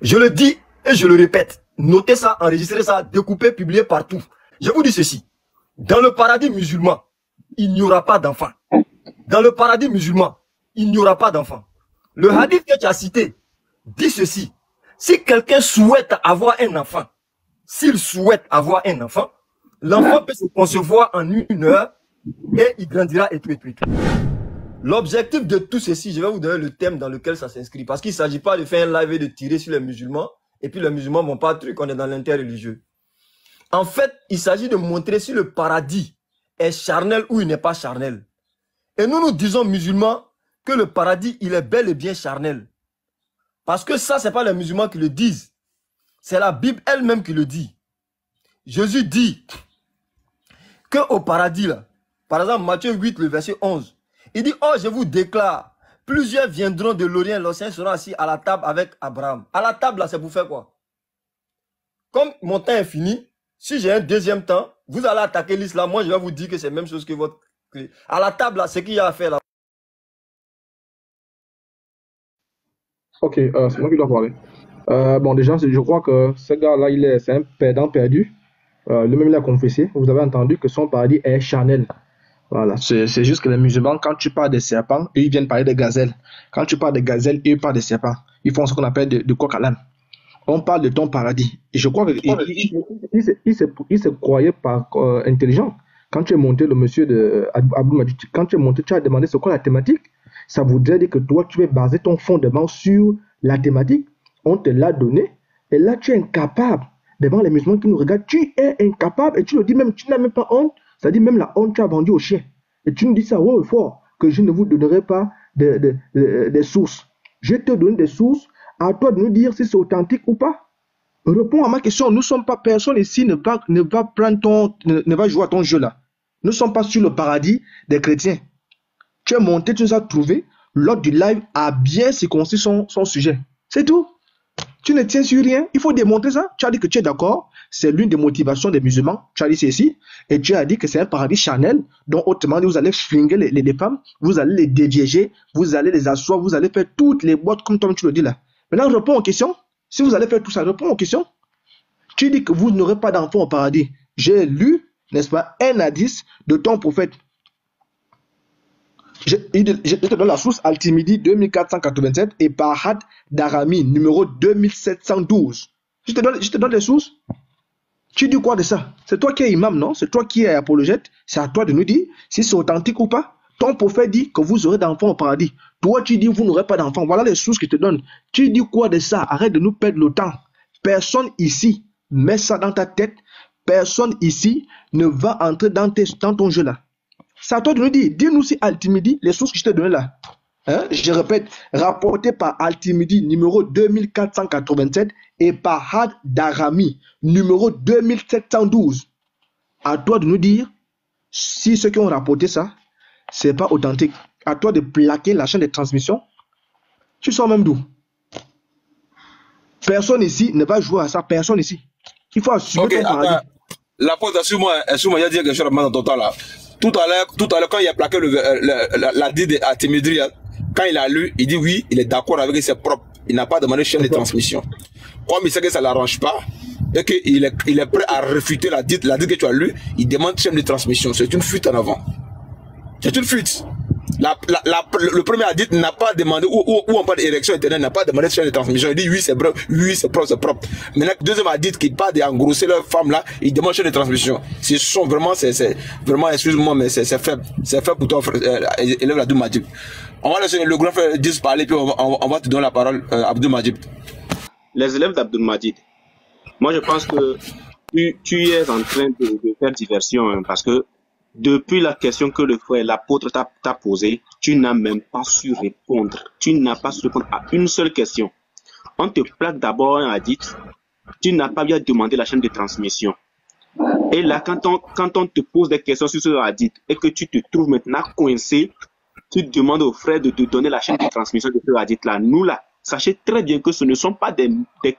Je le dis et je le répète. Notez ça, enregistrez ça, découpez, publiez partout. Je vous dis ceci. Dans le paradis musulman, il n'y aura pas d'enfants. Dans le paradis musulman, il n'y aura pas d'enfants. Le hadith que tu as cité dit ceci. Si quelqu'un souhaite avoir un enfant, s'il souhaite avoir un enfant, l'enfant peut se concevoir en 1 heure et il grandira et tout. L'objectif de tout ceci, je vais vous donner le thème dans lequel ça s'inscrit. Parce qu'il ne s'agit pas de faire un live et de tirer sur les musulmans. Et puis les musulmans ne vont pas truc, on est dans l'interreligieux. En fait, il s'agit de montrer si le paradis est charnel ou il n'est pas charnel. Et nous disons musulmans que le paradis, il est bel et bien charnel. Parce que ça, ce n'est pas les musulmans qui le disent. C'est la Bible elle-même qui le dit. Jésus dit qu'au paradis, là, par exemple, Matthieu 8, le verset 11, il dit, oh, je vous déclare, plusieurs viendront de l'Orient, l'Océan seront assis à la table avec Abraham. À la table, là, c'est pour faire quoi? Comme mon temps est fini, si j'ai un deuxième temps, vous allez attaquer l'islam. Moi, je vais vous dire que c'est la même chose que votre... À la table, là, c'est qu'il y a à faire là. Ok, c'est moi qui dois parler. Bon, déjà, je crois que ce gars-là, c'est un perdant perdu. Lui-même, il a confessé. Vous avez entendu que son paradis est charnel. Voilà, c'est juste que les musulmans, quand tu parles des serpents, eux, ils viennent parler des gazelles. Quand tu parles des gazelles, eux, ils parlent des serpents. Ils font ce qu'on appelle de coq à l'âne. On parle de ton paradis. Et je crois qu'il se croyait pas intelligent. Quand tu es monté, le monsieur de Abdul Majid, quand tu es monté, tu as demandé c'est quoi la thématique. Ça voudrait dire que toi, tu vas baser ton fondement sur la thématique. On te l'a donné. Et là, tu es incapable. Devant les musulmans qui nous regardent, tu es incapable. Et tu le dis même, tu n'as même pas honte. C'est-à-dire même la honte, tu as vendu au chien. Et tu nous dis ça haut et fort, que je ne vous donnerai pas des sources. Je te donne des sources. À toi de nous dire si c'est authentique ou pas. Réponds à ma question. Nous ne sommes pas, personne ici ne va prendre ne va jouer à ton jeu là. Nous ne sommes pas sur le paradis des chrétiens. Tu es monté, tu nous as trouvé. L'autre du live a bien circoncis son sujet. C'est tout. Tu ne tiens sur rien. Il faut démontrer ça. Tu as dit que tu es d'accord. C'est l'une des motivations des musulmans. Tu as dit ceci. Et tu as dit que c'est un paradis charnel. Donc, autrement dit, vous allez flinguer les femmes. Vous allez les déviéger. Vous allez les asseoir. Vous allez faire toutes les boîtes comme toi tu le dis là. Maintenant, réponds aux questions. Si vous allez faire tout ça, réponds aux questions. Tu dis que vous n'aurez pas d'enfants au paradis. J'ai lu, n'est-ce pas, un hadith de ton prophète. Je te donne la source Al-Timidi 2487 et Bahad Darami numéro 2712. Je te donne les sources. Tu dis quoi de ça? C'est toi qui es imam, non? C'est toi qui es apologète. C'est à toi de nous dire si c'est authentique ou pas. Ton prophète dit que vous aurez d'enfants au paradis. Toi, tu dis que vous n'aurez pas d'enfants. Voilà les sources qu'il te donne. Tu dis quoi de ça? Arrête de nous perdre le temps. Personne ici, mets ça dans ta tête. Personne ici ne va entrer dans ton jeu là. C'est à toi de nous dire. Dis-nous si Al-Timidi, les sources que je t'ai données là. Hein? Je répète, rapporté par Al-Timidi numéro 2487 et par Had Darami numéro 2712. À toi de nous dire si ceux qui ont rapporté ça, c'est pas authentique. À toi de plaquer la chaîne de transmission. Tu sors même d'où? Personne ici ne va jouer à ça. Personne ici. Il faut assumer ton paradis. La pause, assure-moi, il y a dit quelque chose dans ton temps là. Tout à l'heure, quand il a plaqué la dit à Timidri, quand il a lu, il dit oui, il est d'accord avec ses propres. Il n'a pas demandé chaîne de transmission. Comme il sait que ça ne l'arrange pas, et qu'il est prêt à refuter la dite que tu as lu, il demande chaîne de transmission. C'est une fuite en avant. C'est une fuite. Le premier hadith n'a pas demandé, où on parle d'érection éternelle, n'a pas demandé chaîne de transmission. Il dit oui, c'est propre, c'est propre. Maintenant, le deuxième hadith qui parle d'engrosser leur femme là, il demande chaîne de transmission. C'est vraiment, excuse-moi, mais c'est faible. C'est faible pour toi, élève Abdul Majid. On va laisser le grand frère 10 parler, puis on va te donner la parole, Abdul Majid. Les élèves d'Abdul Majid, moi je pense que tu es en train de faire diversion, hein, parce que depuis la question que le frère, l'apôtre t'a posée, tu n'as même pas su répondre. Tu n'as pas su répondre à une seule question. On te plaque d'abord un hadith, tu n'as pas bien demandé la chaîne de transmission. Et là, quand on te pose des questions sur ce hadith et que tu te trouves maintenant coincé, tu demandes au frère de te donner la chaîne de transmission de ce hadith-là. Nous là, sachez très bien que ce ne sont pas des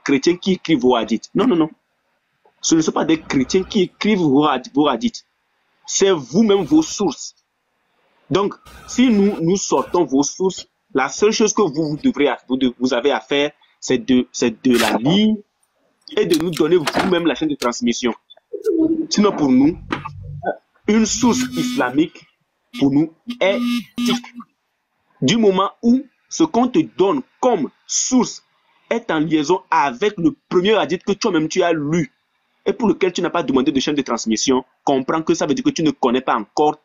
chrétiens qui écrivent vos hadiths. Non, non, non. Ce ne sont pas des chrétiens qui écrivent vos hadiths. C'est vous-même vos sources. Donc, si nous sortons vos sources, la seule chose que vous avez à faire, c'est de la lire et de nous donner vous-même la chaîne de transmission. Sinon, pour nous, une source islamique, pour nous, est éthique. Du moment où ce qu'on te donne comme source est en liaison avec le premier hadith que toi-même tu as lu et pour lequel tu n'as pas demandé de chaîne de transmission, comprends que ça veut dire que tu ne connais pas encore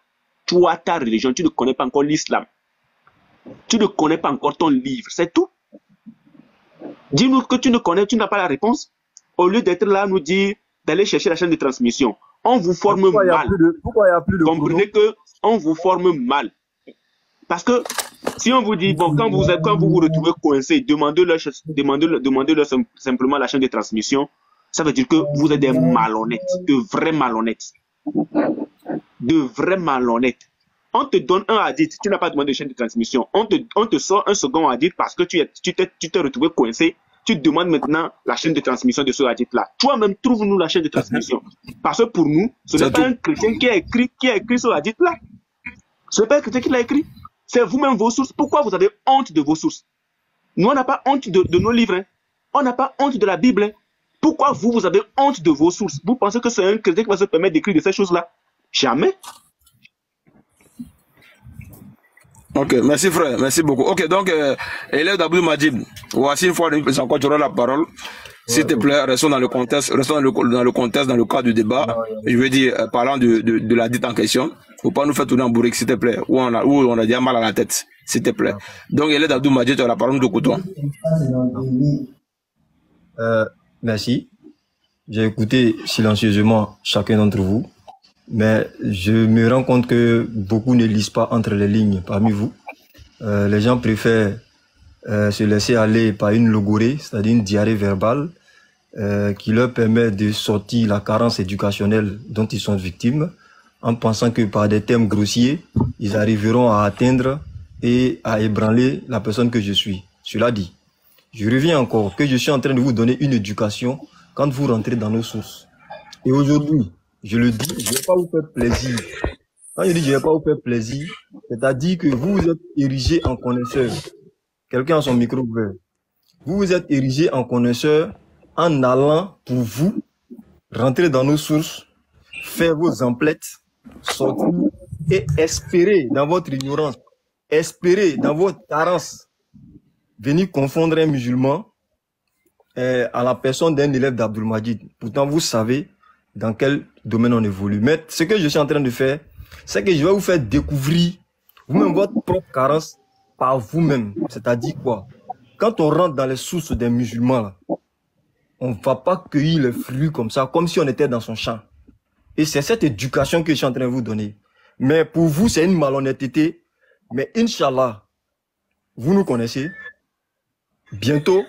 toi, ta religion, tu ne connais pas encore l'islam. Tu ne connais pas encore ton livre, c'est tout. Dis-nous que tu ne connais, tu n'as pas la réponse. Au lieu d'être là, nous dire d'aller chercher la chaîne de transmission. On vous forme mal. Pourquoi il n'y a plus de Comprenez que on vous forme mal. Parce que si on vous dit, bon, quand vous vous retrouvez coincé, demandez-leur simplement la chaîne de transmission, ça veut dire que vous êtes des malhonnêtes, de vrais malhonnêtes. De vrais malhonnêtes. On te donne un hadith, tu n'as pas demandé de chaîne de transmission. On te sort un second hadith parce que tu t'es retrouvé coincé. Tu demandes maintenant la chaîne de transmission de ce hadith-là. Toi-même, trouve-nous la chaîne de transmission. Parce que pour nous, ce n'est pas un chrétien qui a écrit ce hadith-là. Ce n'est pas un chrétien qui l'a écrit. C'est vous-même vos sources. Pourquoi vous avez honte de vos sources? Nous, on n'a pas honte de nos livres. Hein. On n'a pas honte de la Bible. Hein. Pourquoi vous avez honte de vos sources? Vous pensez que c'est un chrétien qui va se permettre d'écrire de ces choses-là? Jamais. Ok, merci frère, merci beaucoup. Ok, donc, élève d'Abdul Majid, voici une fois de plus encore, tu auras la parole. S'il te plaît, restons dans le contexte, dans le cadre du débat. Je veux dire, parlant de la dite en question. Faut pas nous faire tourner en bourrique, s'il te plaît, où on a déjà mal à la tête, s'il te plaît. Donc, élève d'Abdul Majid, tu as la parole de côté. Merci. J'ai écouté silencieusement chacun d'entre vous. Mais je me rends compte que beaucoup ne lisent pas entre les lignes parmi vous. Les gens préfèrent se laisser aller par une logorée, c'est-à-dire une diarrhée verbale, qui leur permet de sortir la carence éducationnelle dont ils sont victimes, en pensant que par des thèmes grossiers, ils arriveront à atteindre et à ébranler la personne que je suis. Cela dit, je reviens encore que je suis en train de vous donner une éducation quand vous rentrez dans nos sources. Et aujourd'hui, je le dis, je ne vais pas vous faire plaisir. Quand je dis je ne vais pas vous faire plaisir, c'est-à-dire que vous vous êtes érigé en connaisseur. Quelqu'un a son micro ouvert. Vous vous êtes érigé en connaisseur en allant pour vous rentrer dans nos sources, faire vos emplettes, sortir et espérer dans votre ignorance, espérer dans votre carence, venir confondre un musulman à la personne d'un élève d'Abdul Majid. Pourtant, vous savez dans quel domaine on évolue. Mais ce que je suis en train de faire, c'est que je vais vous faire découvrir vous-même votre propre carence par vous-même. C'est-à-dire quoi? Quand on rentre dans les sources des musulmans, là, on ne va pas cueillir les fruits comme ça, comme si on était dans son champ. Et c'est cette éducation que je suis en train de vous donner. Mais pour vous, c'est une malhonnêteté. Mais Inch'Allah, vous nous connaissez. Bientôt,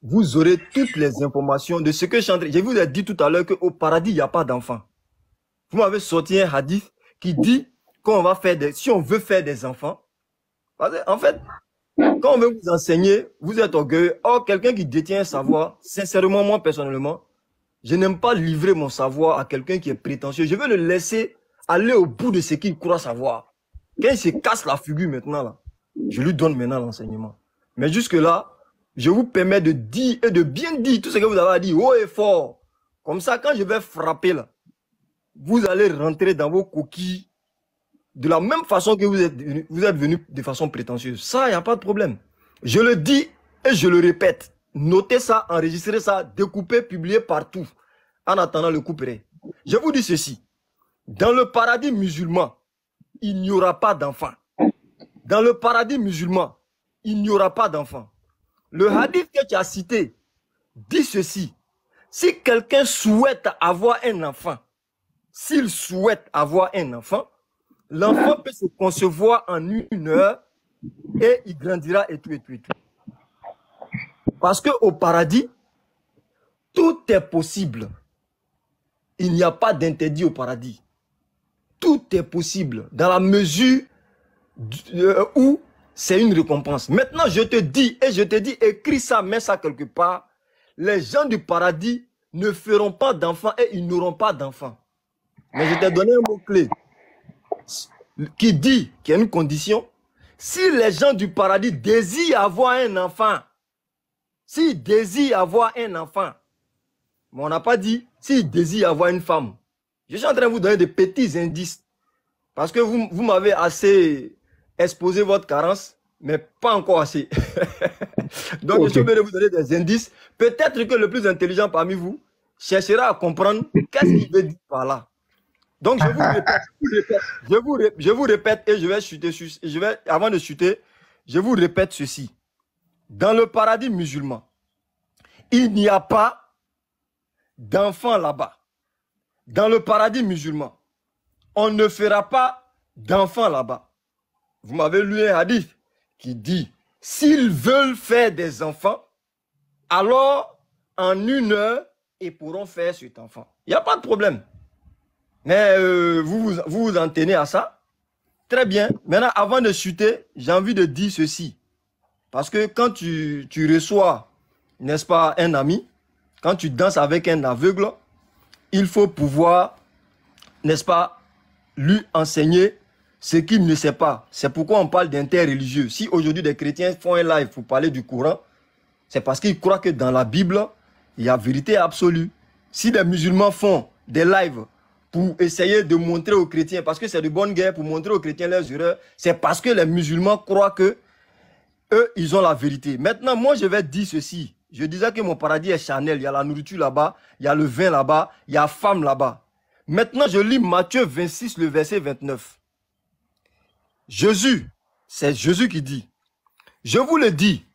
vous aurez toutes les informations de ce que je suis en train de... Je vous ai dit tout à l'heure qu'au paradis, il n'y a pas d'enfants. Vous m'avez sorti un hadith qui dit qu'on va faire des... Si on veut faire des enfants, en fait, quand on veut vous enseigner, vous êtes orgueilleux. Or, quelqu'un qui détient un savoir, sincèrement, moi, personnellement, je n'aime pas livrer mon savoir à quelqu'un qui est prétentieux. Je veux le laisser aller au bout de ce qu'il croit savoir. Quand il se casse la figure maintenant, là, je lui donne maintenant l'enseignement. Mais jusque-là, je vous permets de dire et de bien dire tout ce que vous avez à dire haut et fort. Comme ça, quand je vais frapper là, vous allez rentrer dans vos coquilles de la même façon que vous êtes venu de façon prétentieuse. Ça, il n'y a pas de problème. Je le dis et je le répète. Notez ça, enregistrez ça, découpez, publiez partout. En attendant le coup près. Je vous dis ceci. Dans le paradis musulman, il n'y aura pas d'enfants. Dans le paradis musulman, il n'y aura pas d'enfants. Le hadith que tu as cité dit ceci. Si quelqu'un souhaite avoir un enfant, s'il souhaite avoir un enfant, l'enfant peut se concevoir en 1 heure et il grandira et tout, et tout, et tout. Parce qu'au paradis, tout est possible. Il n'y a pas d'interdit au paradis. Tout est possible dans la mesure où c'est une récompense. Maintenant, je te dis, écris ça, mets ça quelque part. Les gens du paradis ne feront pas d'enfants et ils n'auront pas d'enfants. Mais je t'ai donné un mot-clé qui dit qu'il y a une condition. Si les gens du paradis désirent avoir un enfant, s'il désire avoir un enfant, mais on n'a pas dit s'il désire avoir une femme. Je suis en train de vous donner des petits indices. Parce que vous m'avez assez exposé votre carence, mais pas encore assez. Donc, je suis obligé de vous donner des indices. Peut-être que le plus intelligent parmi vous cherchera à comprendre qu'est-ce qu'il veut dire par là. Donc, je vous répète et je vais chuter. Avant de chuter, je vous répète ceci. Dans le paradis musulman, il n'y a pas d'enfants là-bas. Dans le paradis musulman, on ne fera pas d'enfants là-bas. Vous m'avez lu un hadith qui dit, s'ils veulent faire des enfants, alors en 1 heure, ils pourront faire cet enfant. Il n'y a pas de problème. Mais vous vous en tenez à ça. Très bien. Maintenant, avant de chuter, j'ai envie de dire ceci. Parce que quand tu reçois, n'est-ce pas, un ami, quand tu danses avec un aveugle, il faut pouvoir, n'est-ce pas, lui enseigner ce qu'il ne sait pas. C'est pourquoi on parle d'interreligieux. Si aujourd'hui des chrétiens font un live pour parler du Coran, c'est parce qu'ils croient que dans la Bible, il y a vérité absolue. Si des musulmans font des lives pour essayer de montrer aux chrétiens, parce que c'est de bonne guerre, pour montrer aux chrétiens leurs erreurs, c'est parce que les musulmans croient que eux, ils ont la vérité. Maintenant, moi, je vais dire ceci. Je disais que mon paradis est Chanel. Il y a la nourriture là-bas, il y a le vin là-bas, il y a la femme là-bas. Maintenant, je lis Matthieu 26, le verset 29. Jésus, c'est Jésus qui dit, je vous le dis,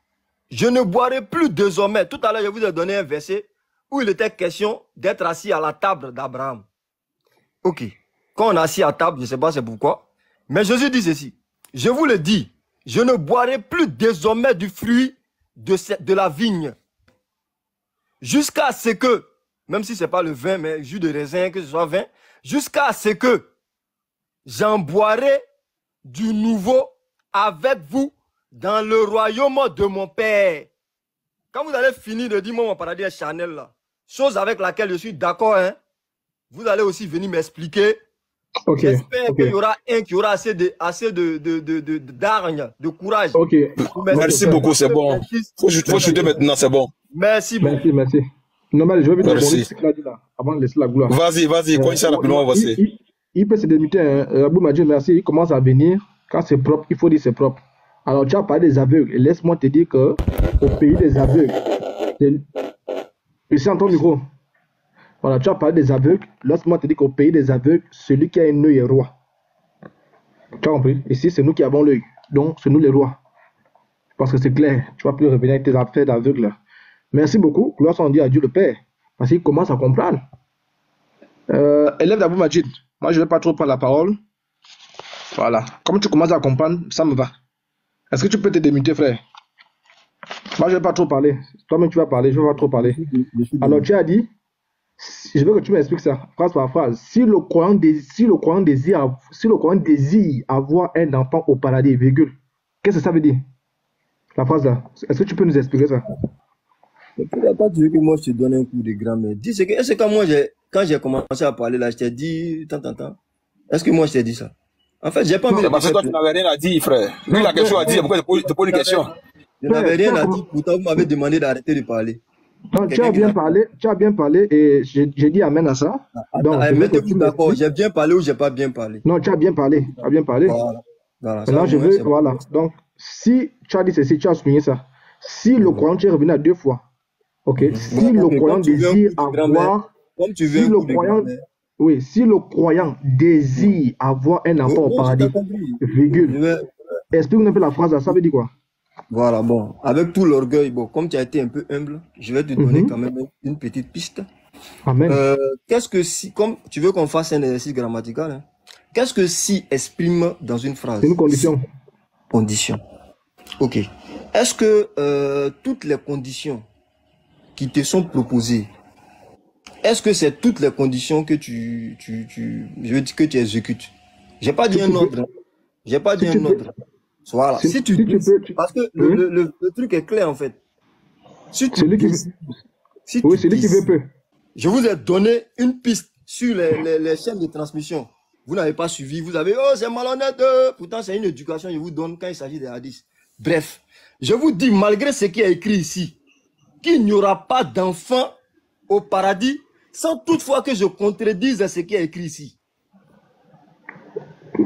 je ne boirai plus désormais. Tout à l'heure, je vous ai donné un verset où il était question d'être assis à la table d'Abraham. Ok. Quand on est assis à table, je ne sais pas c'est pourquoi, mais Jésus dit ceci, je vous le dis, je ne boirai plus désormais du fruit de la vigne, jusqu'à ce que, même si ce n'est pas le vin, mais jus de raisin, que ce soit vin, jusqu'à ce que j'en boirai du nouveau avec vous dans le royaume de mon Père. Quand vous allez finir de dire, moi, mon paradis est Chanel, là, chose avec laquelle je suis d'accord, hein, vous allez aussi venir m'expliquer. Okay. J'espère qu'il y aura un qui aura assez d'argne, de courage. Okay. Merci beaucoup, c'est bon. Faut chuter maintenant, c'est bon. Merci beaucoup. Merci. Normal, je vais vous demander ce qu'il a dit là, avant de laisser la gloire. Vas-y, quand il s'est rapidement, voici. Il peut se démuter, hein. Abou m'a dit merci, il commence à venir. Quand c'est propre, il faut dire c'est propre. Alors, tu as parlé des aveugles. Et laisse-moi te dire qu'au pays des aveugles, ici en ton micro, voilà, tu as parlé des aveugles. Laisse-moi te dire qu'au pays des aveugles, celui qui a un œil est roi. Tu as compris? Ici, c'est nous qui avons l'œil. Donc, c'est nous les rois. Parce que c'est clair. Tu ne vas plus revenir avec tes affaires d'aveugles là. Merci beaucoup. Gloire soit rendue à Dieu le Père. Parce qu'il commence à comprendre. Élève d'Abou Majid, moi je ne vais pas trop prendre la parole. Voilà. Comme tu commences à comprendre, ça me va. Est-ce que tu peux te démuter, frère? Moi je ne vais pas trop parler. Toi-même tu vas parler, je ne vais pas trop parler. Alors tu as dit, je veux que tu m'expliques ça, phrase par phrase. Si le croyant désire avoir un enfant au paradis, virgule, qu'est-ce que ça veut dire? La phrase là. Est-ce que tu peux nous expliquer ça? Pourquoi tu veux que moi je te donne un coup de grammaire? Dis, est-ce que moi, quand j'ai commencé à parler là, je t'ai dit, tant. Est-ce que moi je t'ai dit ça? En fait, j'ai pas envie de. Parce que toi, tu n'avais rien à dire, frère. Lui, il a quelque chose à dire. Pourquoi tu te poses une question? Je n'avais rien à dire, pourtant vous m'avez demandé d'arrêter de parler. Non, tu as bien parlé et j'ai dit amen à ça. Donc, mettez-vous d'accord, j'ai bien parlé ou j'ai pas bien parlé? Non, tu as bien parlé. Voilà. Maintenant, je veux, voilà. Donc, si tu as dit ceci, tu as souligné ça. Si le croyant, tu es revenu à 2 fois. Ok. Si le croyant désire avoir, si le croyant désire avoir un enfant au paradis, virgule. Explique-nous un peu la phrase, ça veut dire quoi? Voilà, bon, avec tout l'orgueil, bon, comme tu as été un peu humble, je vais te donner quand même une petite piste. Amen. Qu'est-ce que si, comme tu veux qu'on fasse un exercice grammatical, hein, qu'est-ce que si exprime dans une phrase? C'est une condition. Condition. Ok. Est-ce que toutes les conditions qui te sont proposées, est-ce que c'est toutes les conditions que je veux dire que tu exécutes? J'ai pas dit un ordre. J'ai pas dit un ordre. Voilà. Si tu peux, parce que le truc est clair en fait. Si tu celui qui veut peu. Je vous ai donné une piste sur les chaînes de transmission. Vous n'avez pas suivi. Vous avez, oh, c'est malhonnête. Pourtant, c'est une éducation que je vous donne quand il s'agit des hadiths. Bref, je vous dis, malgré ce qui est écrit ici, qu'il n'y aura pas d'enfants au paradis, sans toutefois que je contredise ce qui est écrit ici.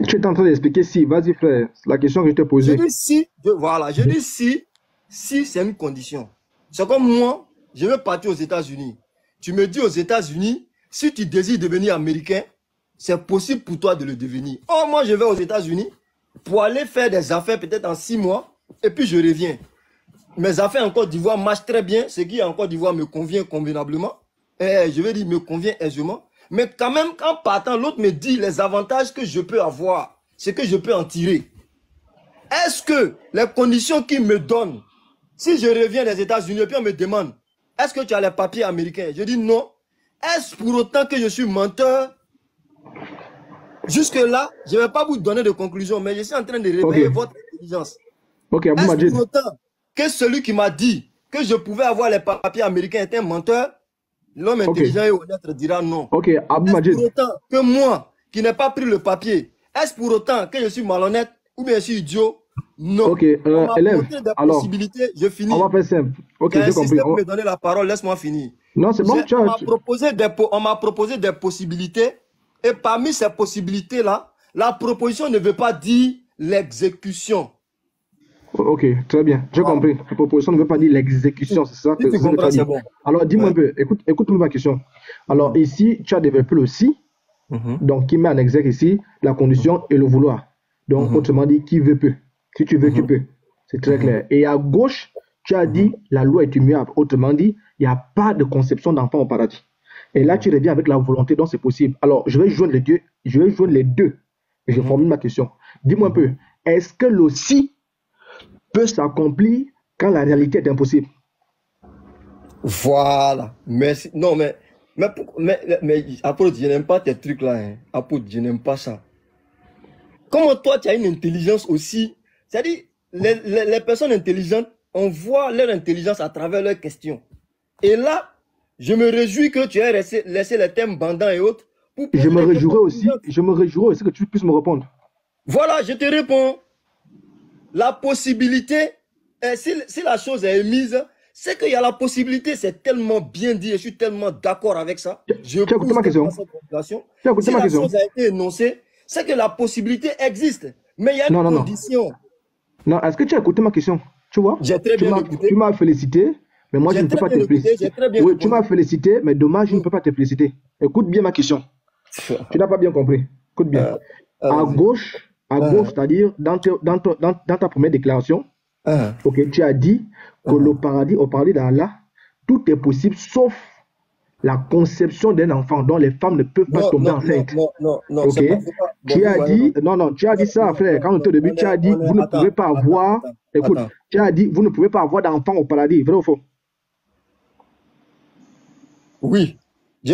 Tu es en train d'expliquer si. Vas-y, frère. C'est la question que je t'ai Je posée. dis si, voilà, je dis si c'est une condition. C'est comme moi, je veux partir aux États-Unis. Tu me dis aux États-Unis, si tu désires devenir américain, c'est possible pour toi de le devenir. Oh, moi, je vais aux États-Unis pour aller faire des affaires peut-être en 6 mois, et puis je reviens. Mes affaires en Côte d'Ivoire marchent très bien. Ce qui est en Côte d'Ivoire me convient convenablement. Je veux dire, me convient aisément. Mais quand même, en partant, l'autre me dit les avantages que je peux avoir, ce que je peux en tirer. Est-ce que les conditions qu'il me donne, si je reviens des États-Unis et puis on me demande, est-ce que tu as les papiers américains? Je dis non. Est-ce pour autant que je suis menteur? Jusque-là, je ne vais pas vous donner de conclusion, mais je suis en train de réveiller votre intelligence. Est-ce pour autant que celui qui m'a dit que je pouvais avoir les papiers américains était un menteur? L'homme intelligent et honnête dira non. Est-ce pour autant que moi, qui n'ai pas pris le papier, est-ce pour autant que je suis malhonnête ou bien je suis idiot? Non. On m'a montré des possibilités, je finis. On va faire simple. J'ai compris. Pour me donner la parole, laisse-moi finir. Non, c'est bon. On m'a proposé des possibilités et parmi ces possibilités-là, la proposition ne veut pas dire l'exécution. Ok, très bien. J'ai compris. La proposition ne veut pas dire l'exécution, c'est ça que tu comprends, c'est bon. Alors, dis-moi un peu, écoute-moi ma question. Alors, ici, tu as développé le si, donc qui met en exergue ici la condition et le vouloir. Donc, autrement dit, qui veut peut. Si tu veux, tu peux. C'est très clair. Et à gauche, tu as dit la loi est immuable. Autrement dit, il n'y a pas de conception d'enfant au paradis. Et là, tu reviens avec la volonté, donc c'est possible. Alors, je vais joindre les deux. Et je formule ma question. Dis-moi un peu, est-ce que le si peut s'accomplir quand la réalité est impossible? Voilà. Merci. Non, mais Apôtre, je n'aime pas tes trucs là. Hein. Apôtre, je n'aime pas ça. Comment toi, tu as une intelligence aussi? C'est-à-dire, les personnes intelligentes, on voit leur intelligence à travers leurs questions. Et là, je me réjouis que tu aies laissé les thèmes bandants et autres. Je me réjouirais aussi que tu puisses me répondre. Voilà, je te réponds. La possibilité, si la chose est émise, c'est qu'il y a la possibilité, c'est tellement bien dit, je suis tellement d'accord avec ça. Tu as écouté ma question? Si la chose a été énoncée, c'est que la possibilité existe. Mais il y a une condition. Non, est-ce que tu as écouté ma question? Tu vois? J'ai très bien écouté. Tu m'as félicité, mais moi je ne peux pas te féliciter. Oui, tu m'as félicité, mais dommage, je ne peux pas te féliciter. Écoute bien ma question. Tu n'as pas bien compris. Écoute bien. À gauche, c'est-à-dire dans ta première déclaration, tu as dit que au paradis d'Allah, tout est possible sauf la conception d'un enfant dont les femmes ne peuvent pas tomber enceintes. Non. Tu as dit ça, frère. Quand on était au début, tu as dit vous ne pouvez pas avoir. Écoute, tu as dit vous ne pouvez pas avoir d'enfant au paradis. Vrai ou faux? Oui. Tu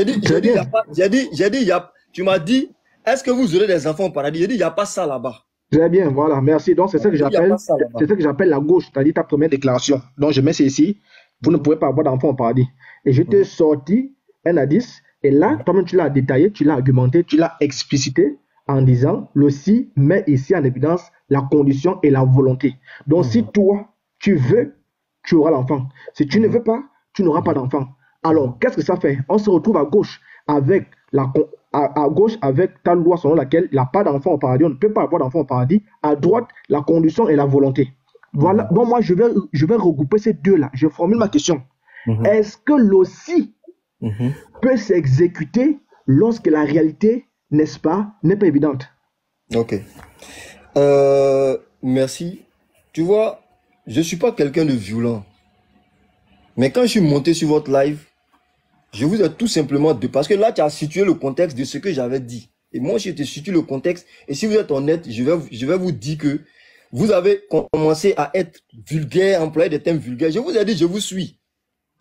m'as dit, est-ce que vous aurez des enfants au paradis? J'ai dit, il n'y a pas ça là-bas. Très bien, voilà, merci. Donc, c'est ça que j'appelle la gauche, c'est-à-dire ta première déclaration. Donc, je mets ça ici. Vous ne pouvez pas avoir d'enfant au paradis. Et je t'ai sorti un indice. Et là, toi-même, tu l'as détaillé, tu l'as argumenté, tu l'as explicité en disant le si met ici en évidence la condition et la volonté. Donc, si toi, tu veux, tu auras l'enfant. Si tu ne veux pas, tu n'auras pas d'enfant. Alors, qu'est-ce que ça fait? On se retrouve à gauche avec ta loi selon laquelle il n'y a pas d'enfant au paradis, on ne peut pas avoir d'enfant au paradis. À droite, la condition et la volonté. Voilà. Donc, moi, je vais regrouper ces deux-là. Je formule ma question. Est-ce que l'ossi peut s'exécuter lorsque la réalité, n'est-ce pas, n'est pas évidente? Ok. Merci. Tu vois, je ne suis pas quelqu'un de violent. Mais quand je suis monté sur votre live, je vous ai tout simplement dit, parce que là, tu as situé le contexte de ce que j'avais dit. Et moi, je te situe le contexte. Et si vous êtes honnête, je vais vous dire que vous avez commencé à être vulgaire, employer des thèmes vulgaires. Je vous ai dit, je vous suis.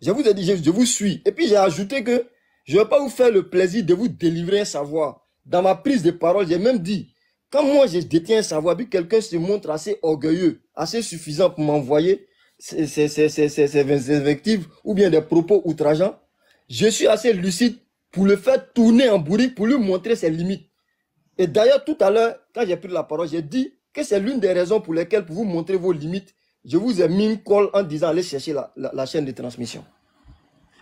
Je vous ai dit, je vous suis. Et puis, j'ai ajouté que je ne vais pas vous faire le plaisir de vous délivrer un savoir. Dans ma prise de parole, j'ai même dit, quand moi, je détiens un savoir, puis quelqu'un se montre assez orgueilleux, assez suffisant pour m'envoyer ces invectives ou bien des propos outrageants, je suis assez lucide pour le faire tourner en bourrique, pour lui montrer ses limites. Et d'ailleurs, tout à l'heure, quand j'ai pris la parole, j'ai dit que c'est l'une des raisons pour lesquelles, pour vous montrer vos limites, je vous ai mis une colle en disant allez chercher la chaîne de transmission.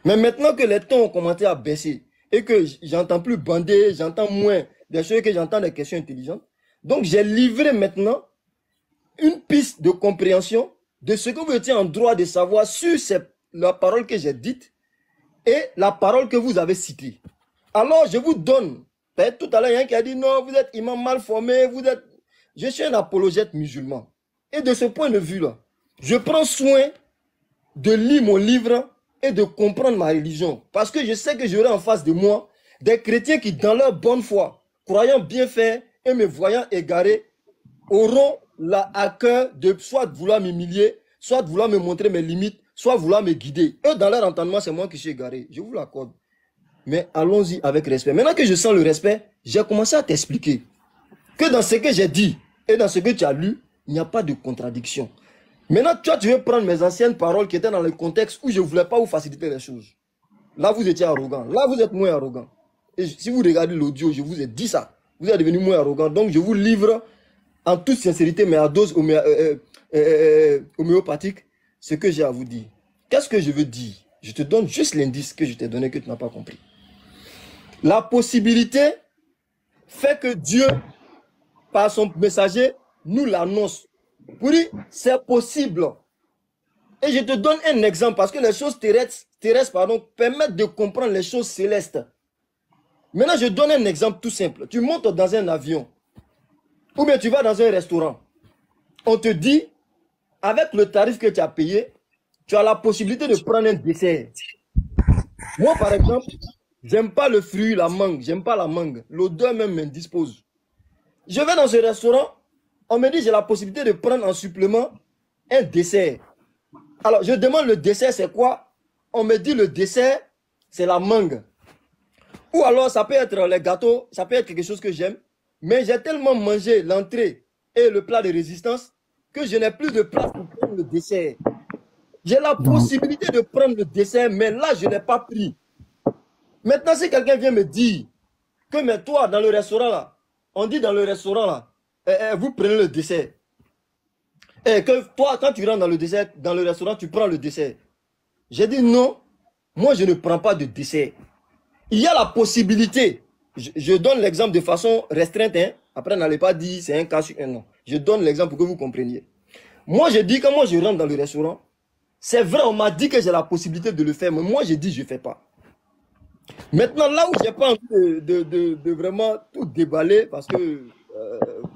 Mais maintenant que les tons ont commencé à baisser et que j'entends plus bander, j'entends moins des choses, que j'entends des questions intelligentes, donc j'ai livré maintenant une piste de compréhension de ce que vous étiez en droit de savoir sur la parole que j'ai dite et la parole que vous avez citée. Alors, je vous donne, peut-être tout à l'heure, il y a un qui a dit non, vous êtes imam mal formé, je suis un apologète musulman. Et de ce point de vue-là, je prends soin de lire mon livre et de comprendre ma religion. Parce que je sais que j'aurai en face de moi des chrétiens qui, dans leur bonne foi, croyant bien faire et me voyant égaré, auront à cœur de soit vouloir m'humilier, soit de vouloir me montrer mes limites, soit vouloir me guider. Eux, dans leur entendement, c'est moi qui suis égaré. Je vous l'accorde. Mais allons-y avec respect. Maintenant que je sens le respect, j'ai commencé à t'expliquer que dans ce que j'ai dit et dans ce que tu as lu, il n'y a pas de contradiction. Maintenant, toi, tu veux prendre mes anciennes paroles qui étaient dans le contexte où je ne voulais pas vous faciliter les choses. Là, vous étiez arrogant. Là, vous êtes moins arrogant. Et si vous regardez l'audio, je vous ai dit ça. Vous êtes devenu moins arrogant. Donc, je vous livre en toute sincérité, mais à dose homéopathique, ce que j'ai à vous dire. Qu'est-ce que je veux dire? Je te donne juste l'indice que je t'ai donné que tu n'as pas compris. La possibilité fait que Dieu, par son messager, nous l'annonce. Pour dire, c'est possible. Et je te donne un exemple, parce que les choses terrestres permettent de comprendre les choses célestes. Maintenant, je donne un exemple tout simple. Tu montes dans un avion, ou bien tu vas dans un restaurant. On te dit, avec le tarif que tu as payé, tu as la possibilité de prendre un dessert. Moi, par exemple, j'aime pas le fruit, la mangue. J'aime pas la mangue. L'odeur même m'indispose. Je vais dans ce restaurant, on me dit j'ai la possibilité de prendre en supplément un dessert. Alors, je demande le dessert, c'est quoi? On me dit le dessert, c'est la mangue. Ou alors, ça peut être les gâteaux, ça peut être quelque chose que j'aime. Mais j'ai tellement mangé l'entrée et le plat de résistance que je n'ai plus de place pour prendre le dessert. J'ai la possibilité de prendre le dessert, mais là, je n'ai pas pris. Maintenant, si quelqu'un vient me dire que, mais toi, dans le restaurant là, on dit dans le restaurant là, vous prenez le dessert. Et que toi, quand tu rentres dans le restaurant, tu prends le dessert. J'ai dit non, moi je ne prends pas de dessert. Il y a la possibilité, je donne l'exemple de façon restreinte, hein. Après n'allez pas dire c'est un cas sur un nom. Je donne l'exemple pour que vous compreniez. Moi je dis quand moi je rentre dans le restaurant, c'est vrai, on m'a dit que j'ai la possibilité de le faire, mais moi je dis je ne fais pas. Maintenant là où j'ai pas envie de vraiment tout déballer, parce que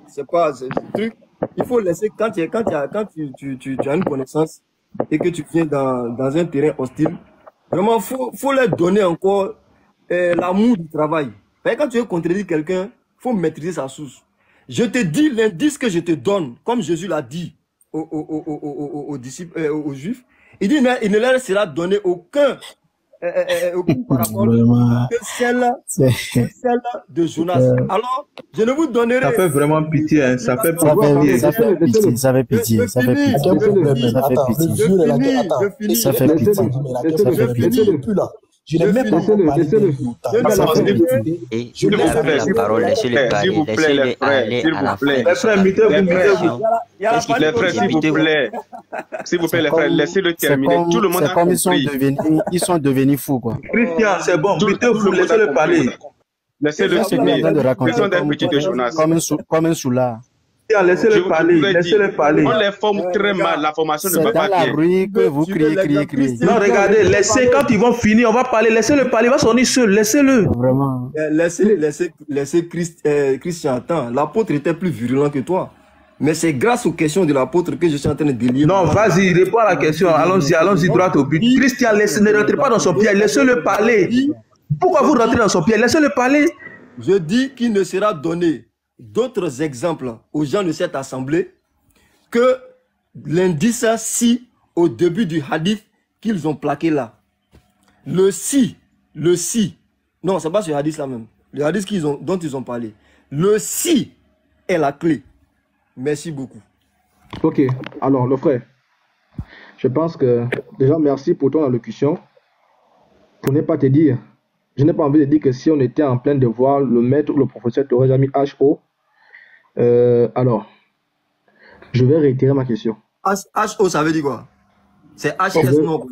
c'est pas ce truc, il faut laisser quand tu as une connaissance et que tu viens dans un terrain hostile, vraiment faut leur donner encore l'amour du travail. Quand tu veux contredire quelqu'un, il faut maîtriser sa source. Je te dis l'indice que je te donne, comme Jésus l'a dit aux disciples, aux Juifs, il dit il ne leur sera donné aucun parabole que celle de Jonas. Alors, je ne vous donnerai. Ça fait vraiment pitié, hein. Ça fait pitié. Ça fait pitié. Ça fait pitié. Ça fait pitié. Ça fait pitié. Je n'ai même pas parlé de et je vais avec la parole, laissez-le parler, laissez-le aller à la fin. Les frères, s'il vous plaît, les frères, laissez-le terminer. Tout le monde a compris. Ils sont devenus fous, quoi. Christian, c'est bon, mettez-vous, laissez-le parler. Laissez-le finir. Laissez-le d'un petit de Jonas. Comme un soulard. Laissez-le parler. On les forme très mal, la formation ne va pas bien. C'est dans la rue que vous criez. Non, regardez, laissez, quand ils vont finir, on va parler, laissez-le parler, il va sonner seul, laissez-le. Vraiment. Laissez Christian, attends, l'apôtre était plus virulent que toi. Mais c'est grâce aux questions de l'apôtre que je suis en train de délire. Non, vas-y, réponds à la question, allons-y droit au but. Christian, ne rentrez pas dans son pied, laissez-le parler. Pourquoi vous rentrez dans son pied? Laissez-le parler. Je dis qu'il ne sera donné d'autres exemples aux gens de cette assemblée que l'indice si au début du hadith qu'ils ont plaqué là. Le si, non, c'est pas ce hadith là même, le hadith dont ils ont parlé. Le si est la clé. Merci beaucoup. Ok, alors le frère, je pense que déjà merci pour ton allocution. Pour ne pas te dire, je n'ai pas envie de dire que si on était en plein devoir, le maître ou le professeur t'aurait jamais mis HO. Alors, je vais réitérer ma question. HO, ça veut dire quoi? C'est Je HS, vais- non?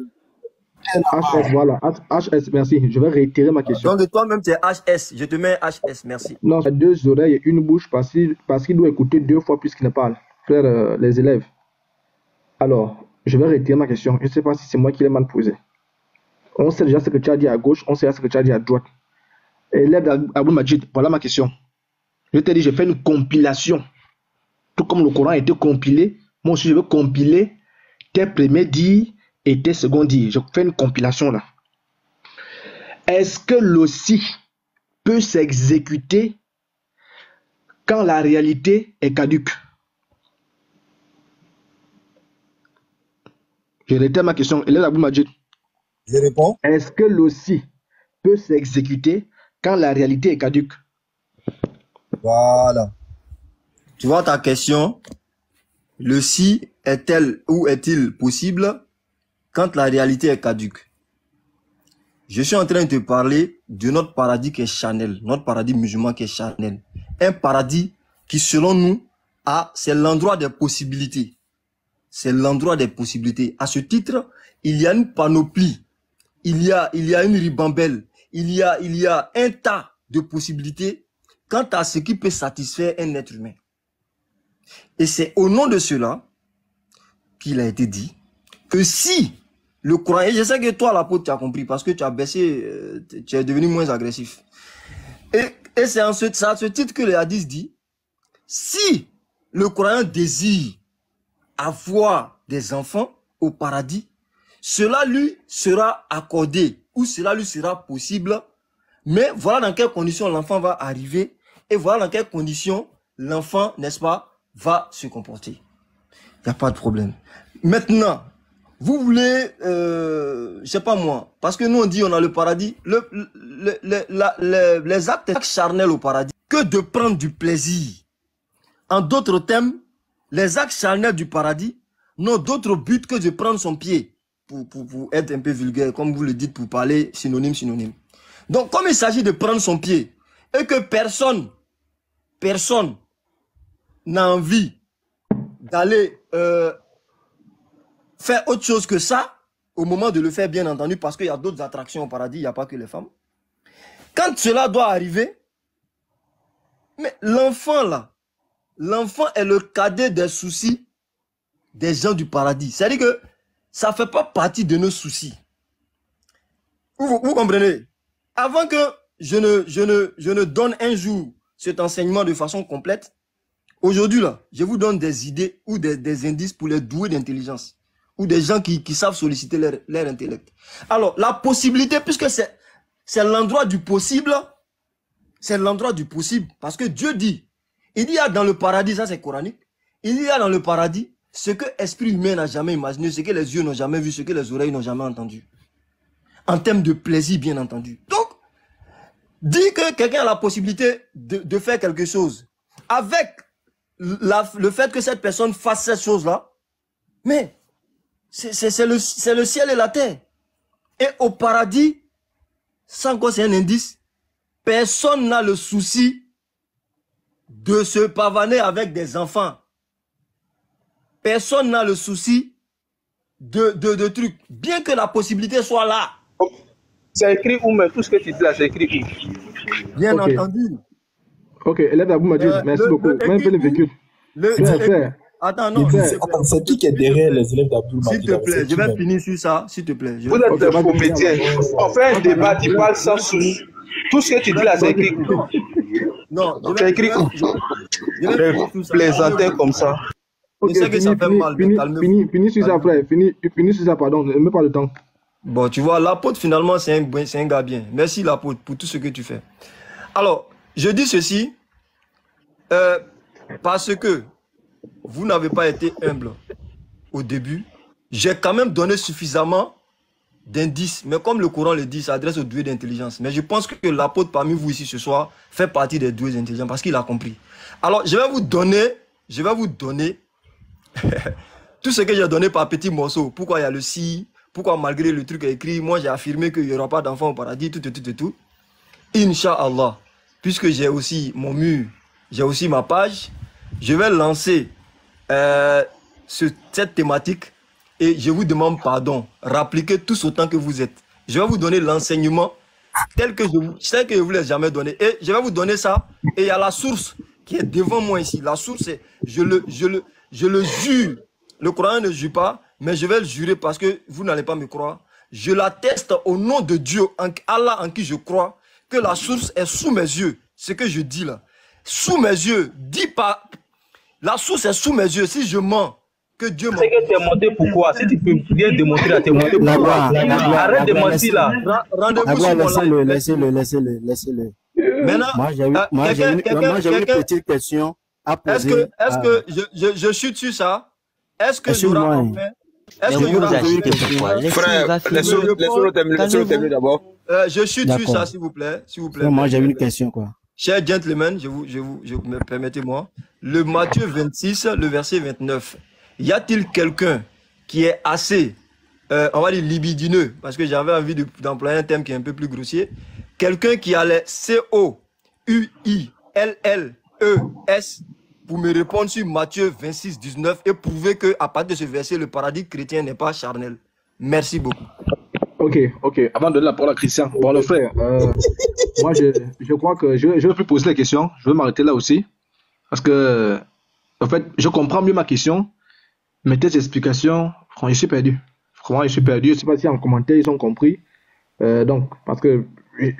HS, voilà. HS, merci. Je vais réitérer ma question. Donc, toi-même, c'est HS. Je te mets HS, merci. Non, il a 2 oreilles et une bouche parce qu'il doit écouter 2 fois plus qu'il ne parle. Frère, les élèves. Alors, je vais réitérer ma question. Je ne sais pas si c'est moi qui l'ai mal posé. On sait déjà ce que tu as dit à gauche, on sait déjà ce que tu as dit à droite. Élève d'Abou Majid, voilà ma question. Je t'ai dit, j'ai fait une compilation. Tout comme le Coran a été compilé, moi aussi je veux compiler tes premiers dits et tes seconds dits. Je fais une compilation là. Est-ce que l'ossi peut s'exécuter quand la réalité est caduque? Je réitère ma question. Élève d'Abou Majid. Je réponds. Est-ce que l'ossi peut s'exécuter quand la réalité est caduque? Voilà. Tu vois ta question, le si est-elle ou est-il possible quand la réalité est caduque? Je suis en train de te parler de notre paradis qui est charnel, notre paradis musulman qui est charnel. Un paradis qui, selon nous, c'est l'endroit des possibilités. C'est l'endroit des possibilités. À ce titre, il y a une panoplie, il y a une ribambelle, il y a un tas de possibilités quant à ce qui peut satisfaire un être humain. Et c'est au nom de cela qu'il a été dit que si le Coran, et je sais que toi l'apôtre tu as compris parce que tu as baissé, tu es devenu moins agressif. Et c'est à ce titre que les hadiths dit, si le Coran désire avoir des enfants au paradis, cela lui sera accordé ou cela lui sera possible, mais voilà dans quelles conditions l'enfant va arriver et voilà dans quelles conditions l'enfant, n'est-ce pas, va se comporter. Il n'y a pas de problème. Maintenant, vous voulez, je sais pas moi, parce que nous on dit on a le paradis, les actes charnels au paradis, que de prendre du plaisir. En d'autres termes, les actes charnels du paradis n'ont d'autre but que de prendre son pied, pour être un peu vulgaire, comme vous le dites, pour parler synonyme. Donc comme il s'agit de prendre son pied, et que personne n'a envie d'aller faire autre chose que ça, au moment de le faire, bien entendu, parce qu'il y a d'autres attractions au paradis, il n'y a pas que les femmes. Quand cela doit arriver, mais l'enfant là, l'enfant est le cadet des soucis des gens du paradis. C'est-à-dire que ça ne fait pas partie de nos soucis. Vous comprenez? Avant que je ne donne un jour cet enseignement de façon complète, aujourd'hui, là, je vous donne des idées ou des indices pour les doués d'intelligence ou des gens qui savent solliciter leur intellect. Alors, la possibilité, puisque c'est l'endroit du possible, c'est l'endroit du possible, parce que Dieu dit, il y a dans le paradis, ça c'est coranique, il y a dans le paradis ce que l'esprit humain n'a jamais imaginé, ce que les yeux n'ont jamais vu, ce que les oreilles n'ont jamais entendu. En termes de plaisir, bien entendu. Donc, dit que quelqu'un a la possibilité de faire quelque chose avec le fait que cette personne fasse cette chose-là, mais c'est le ciel et la terre. Et au paradis, sans quoi c'est un indice, personne n'a le souci de se pavaner avec des enfants. Personne n'a le souci de trucs. Bien que la possibilité soit là. C'est écrit où, mais tout ce que tu dis là, c'est écrit où? Bien entendu. Ok, élève d'Abou Majid, merci beaucoup. Même le véhicule. Attends, non. C'est qui est derrière les élèves d'Abdul Majid? S'il te plaît, je vais finir sur ça, s'il te plaît. Vous êtes des faux métiers. On fait un débat, tu parles sans souci. Tout ce que tu dis là, c'est écrit où? Non, c'est écrit où? Plaisanter comme ça. Ok, finis sur ça, frère. Finis sur ça, pardon. Ne mets pas le temps. Bon, tu vois, l'apôtre, finalement, c'est un gars bien. Merci, l'apôtre, pour tout ce que tu fais. Alors, je dis ceci, parce que vous n'avez pas été humble au début. J'ai quand même donné suffisamment d'indices. Mais comme le Coran le dit, ça s'adresse aux doués d'intelligence. Mais je pense que l'apôtre parmi vous ici ce soir fait partie des doués d'intelligence parce qu'il a compris. Alors, je vais vous donner tout ce que j'ai donné par petits morceaux. Pourquoi il y a le si, pourquoi malgré le truc écrit, moi j'ai affirmé qu'il n'y aura pas d'enfants au paradis, tout. Inch'Allah, puisque j'ai aussi mon mur, j'ai aussi ma page, je vais lancer cette thématique et je vous demande pardon. Rappliquez tous autant que vous êtes. Je vais vous donner l'enseignement tel que je vous l'ai jamais donné. Et je vais vous donner ça. Et il y a la source qui est devant moi ici. La source, c'est, je le jure. Le Coran ne jure pas, mais je vais le jurer parce que vous n'allez pas me croire. Je l'atteste au nom de Dieu, Allah en qui je crois, que la source est sous mes yeux. Ce que je dis là. Sous mes yeux. Dis pas. La source est sous mes yeux. Si je mens, que Dieu m'a. C'est que tu es monté pourquoi? Si tu peux bien démontrer à tes monté pourquoi? Arrête de mentir là. Rendez-vous sur mon live. Laissez-le. Maintenant, moi j'ai une petite question à poser. Est-ce que je chute sur ça? Est-ce que il y aura enfin? Est-ce qu'il y aura frère, laissez-le terminer d'abord. Je chute sur ça, s'il vous plaît. Moi j'ai une question quoi. Chers gentlemen, permettez-moi. Le Matthieu 26, le verset 29. Y a-t-il quelqu'un qui est assez, on va dire libidineux, parce que j'avais envie d'employer un terme qui est un peu plus grossier. Quelqu'un qui a les C-O-U-I-L-L-E-S pour me répondre sur Matthieu 26, 19 et prouver que à partir de ce verset, le paradis chrétien n'est pas charnel. Merci beaucoup. Ok. Avant de donner la parole à Christian, bon le frère, moi je crois que je vais plus poser la question, je vais m'arrêter là aussi, parce que en fait je comprends mieux ma question, mais tes explications, je suis perdu. Vraiment, je suis perdu. Je ne sais pas si en commentaire ils ont compris. Donc, parce que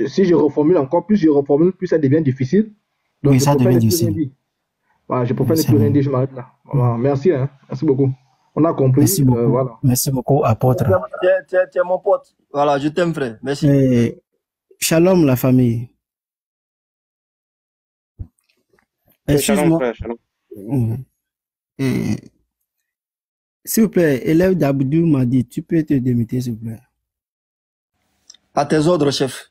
si je reformule encore, plus ça devient difficile. Donc, oui, ça devient difficile. Voilà, je préfère ne plus rien dire, je m'arrête là. Voilà, merci, hein. Merci beaucoup. On a compris. Merci beaucoup, voilà. Merci beaucoup apôtre. Tu es mon pote. Voilà, je t'aime, frère. Merci. Shalom, la famille. Shalom, frère, shalom. S'il vous plaît, élève d'Abdou m'a dit, tu peux te démettre, s'il vous plaît. À tes ordres, chef.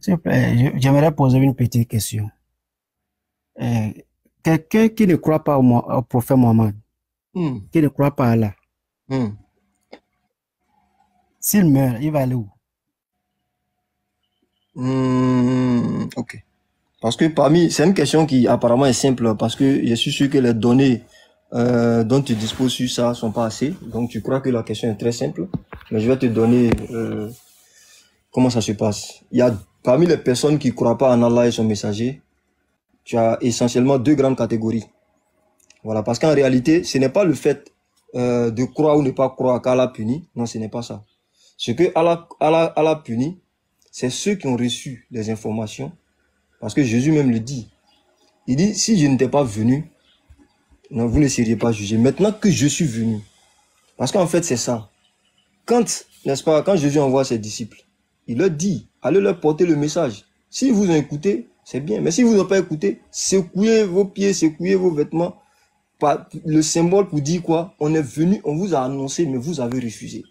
S'il vous plaît, j'aimerais poser une petite question. Quelqu'un qui ne croit pas au prophète Mohammed, qui ne croit pas à Allah, s'il meurt, il va aller où? Ok. Parce que c'est une question qui apparemment est simple, parce que je suis sûr que les données dont tu disposes sur ça sont pas assez. Donc tu crois que la question est très simple, mais je vais te donner comment ça se passe. Il y a parmi les personnes qui croient pas en Allah et son messager, tu as essentiellement deux grandes catégories. Voilà, parce qu'en réalité, ce n'est pas le fait de croire ou ne pas croire qu'Allah punit. Non, ce n'est pas ça. Ce que Allah punit, c'est ceux qui ont reçu les informations. Parce que Jésus même le dit. Il dit, si je n'étais pas venu, non, vous ne seriez pas jugés. Maintenant que je suis venu. Parce qu'en fait, c'est ça. N'est-ce pas, quand Jésus envoie ses disciples, il leur dit, allez leur porter le message. S'ils vous ont écouté, c'est bien. Mais si vous n'avez pas écouté, secouez vos pieds, secouez vos vêtements. Le symbole pour dire quoi? On est venu, on vous a annoncé, mais vous avez refusé.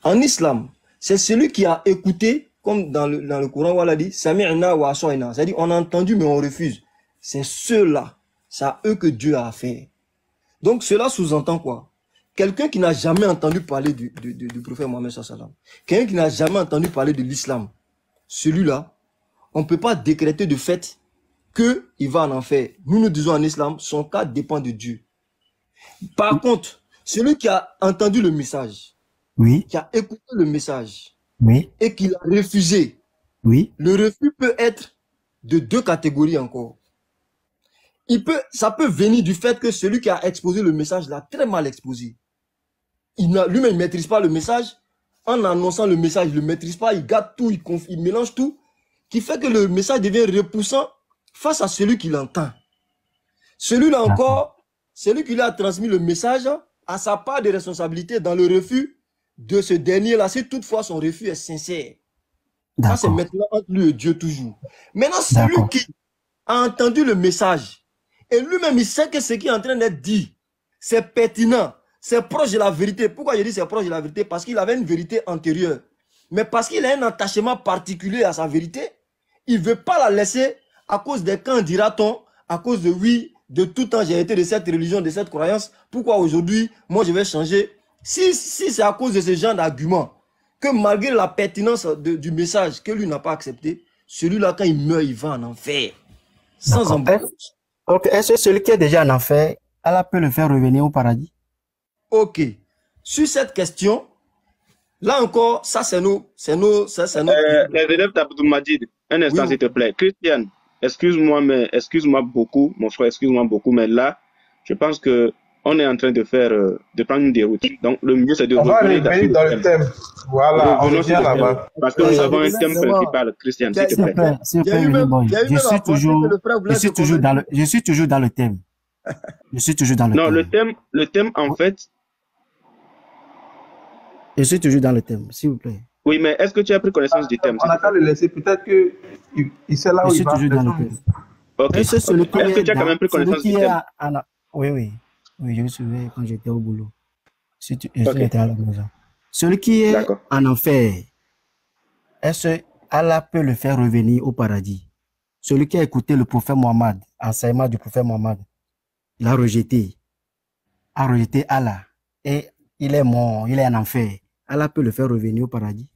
En islam, c'est celui qui a écouté, comme dans le Coran, où Allah dit, Sami'na wa asa'na. C'est-à-dire, on a entendu, mais on refuse. C'est ceux-là. C'est à eux que Dieu a affaire. Donc, cela sous-entend quoi? Quelqu'un qui n'a jamais entendu parler du prophète Mohammed sallallahu alayhi wa sallam, quelqu'un qui n'a jamais entendu parler de l'islam, celui-là, on ne peut pas décréter de fait qu'il va en enfer. Nous disons en islam, son cas dépend de Dieu. Par contre, celui qui a entendu le message, qui a écouté le message, et qui l'a refusé, le refus peut être de deux catégories encore. Ça peut venir du fait que celui qui a exposé le message l'a très mal exposé. Lui-même ne maîtrise pas le message. En annonçant le message, il ne le maîtrise pas, il gâte tout, il mélange tout, qui fait que le message devient repoussant face à celui qui l'entend. Celui-là encore, celui qui lui a transmis le message a sa part de responsabilité dans le refus de ce dernier-là, si toutefois son refus est sincère. Ça, c'est maintenant entre lui et Dieu toujours. Maintenant, celui qui a entendu le message, et lui-même, il sait que ce qui est en train d'être dit, c'est pertinent, c'est proche de la vérité. Pourquoi je dis c'est proche de la vérité? Parce qu'il avait une vérité antérieure. Mais parce qu'il a un attachement particulier à sa vérité, il ne veut pas la laisser à cause des quand dira-t-on, à cause de oui, de tout temps j'ai été de cette religion, de cette croyance. Pourquoi aujourd'hui, moi je vais changer? Si c'est à cause de ce genre d'argument, que malgré la pertinence du message que lui n'a pas accepté, celui-là quand il meurt, il va en enfer. Sans embûche. Est-ce que celui qui est déjà en enfer, Allah peut le faire revenir au paradis? Ok. Sur cette question, là encore, ça c'est nos... Les élèves d'Abdou Majid, un instant s'il te plaît. Christian, excuse-moi beaucoup, mon frère, excuse-moi beaucoup, mais là, je pense que on est en train de prendre une déroute. Donc, le mieux, c'est de revenir dans le thème. Voilà, on revient là-bas. Parce que nous avons un thème principal, Christian, s'il te plaît. Je suis toujours dans le thème. Je suis toujours dans le thème. Non, le thème, en fait... Je suis toujours dans le thème, s'il vous plaît. Oui, mais est-ce que tu as pris connaissance du thème? On n'a qu'à le laisser, peut-être qu'il sait là où il va. Je suis toujours dans le thème. Ok. Est-ce que tu as quand même pris connaissance du thème? Oui, je me souviens quand j'étais au boulot. J'étais à la maison. Celui qui est en enfer, est-ce qu'Allah peut le faire revenir au paradis? Celui qui a écouté le prophète Mohammed, enseignement du prophète Mohammed, il a rejeté Allah et il est mort, il est en enfer. Allah peut le faire revenir au paradis?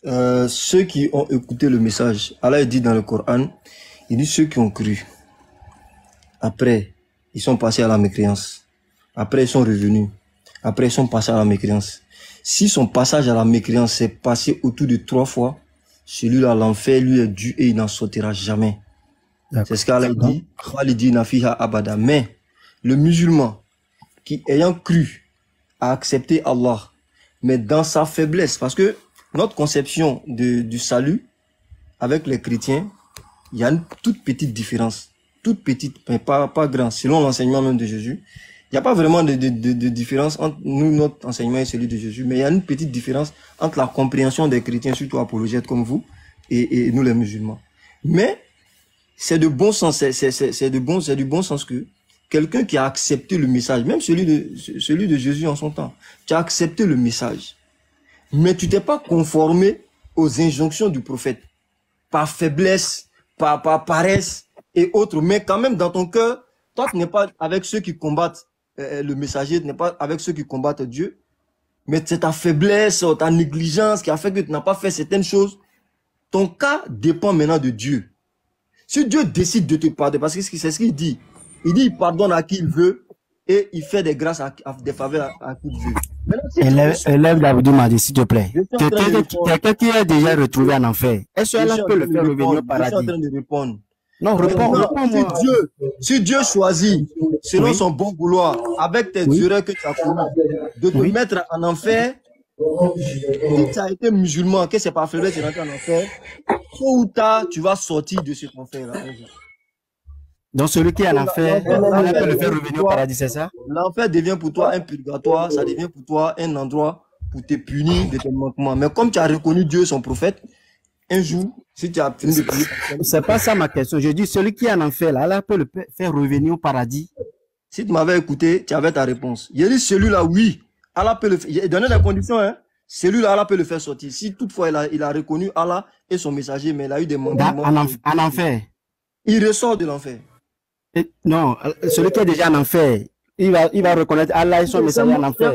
Ceux qui ont écouté le message, Allah dit dans le Coran, il dit ceux qui ont cru. Après, ils sont passés à la mécréance. Après, ils sont revenus. Après, ils sont passés à la mécréance. Si son passage à la mécréance s'est passé autour de 3 fois, celui-là, l'enfer lui est dû et il n'en sortira jamais. C'est ce qu'Allah dit. Khalidina fiha abada. Mais le musulman qui, ayant cru, a accepté Allah, mais dans sa faiblesse, parce que notre conception du salut avec les chrétiens, il y a une toute petite différence. Toute petite, mais pas grande, selon l'enseignement même de Jésus. Il n'y a pas vraiment de différence entre nous, notre enseignement et celui de Jésus, mais il y a une petite différence entre la compréhension des chrétiens, surtout apologètes comme vous, et nous les musulmans. Mais c'est de bon sens, c'est du bon sens que quelqu'un qui a accepté le message, même celui de Jésus en son temps, tu as accepté le message, mais tu t'es pas conformé aux injonctions du prophète, par faiblesse, par paresse et autres, mais quand même dans ton cœur, toi tu n'es pas avec ceux qui combattent le messager, tu n'es pas avec ceux qui combattent Dieu, mais c'est ta faiblesse, ta négligence qui a fait que tu n'as pas fait certaines choses. Ton cas dépend maintenant de Dieu. Si Dieu décide de te pardonner, parce que c'est ce qu'il dit, il pardonne à qui il veut et il fait des grâces, des faveurs à qui il veut. Élève d'Abdou Mahdi, s'il te plaît. Quelqu'un qui est déjà retrouvé en enfer, est-ce qu'Allah peut le faire revenir au paradis? Je suis en train de répondre. Non, réponds-moi. Si Dieu choisit, selon son bon vouloir, avec tes erreurs que tu as commises, de te mettre en enfer, si tu as été musulman, que c'est pas faiblesse, tu es rentré en enfer, tôt ou tard, tu vas sortir de cet enfer-là. Donc celui qui est en enfer, Allah peut le faire revenir au paradis, c'est ça? L'enfer devient pour toi un purgatoire, ça devient pour toi un endroit pour te punir de tes manquements. Mais comme tu as reconnu Dieu, son prophète, un jour, si tu as fini de prier... C'est pas ça ma question. Je dis, celui qui est en enfer, là, Allah peut le faire revenir au paradis. Si tu m'avais écouté, tu avais ta réponse. Il a dit celui-là, oui. Allah peut le faire. Il a donné des conditions, hein. Celui-là, Allah peut le faire sortir. Si toutefois il a reconnu Allah et son messager, mais il a eu des manquements. En enfer. Il ressort de l'enfer. Non, celui qui est déjà en enfer, il va reconnaître Allah et son messager en enfer.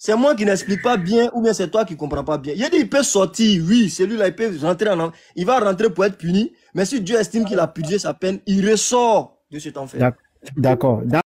C'est moi qui n'explique pas bien, ou bien c'est toi qui ne comprends pas bien. Il a dit, il peut sortir, oui, celui-là, il peut rentrer il va rentrer pour être puni, mais si Dieu estime qu'il a purgé sa peine, il ressort de cet enfer. D'accord.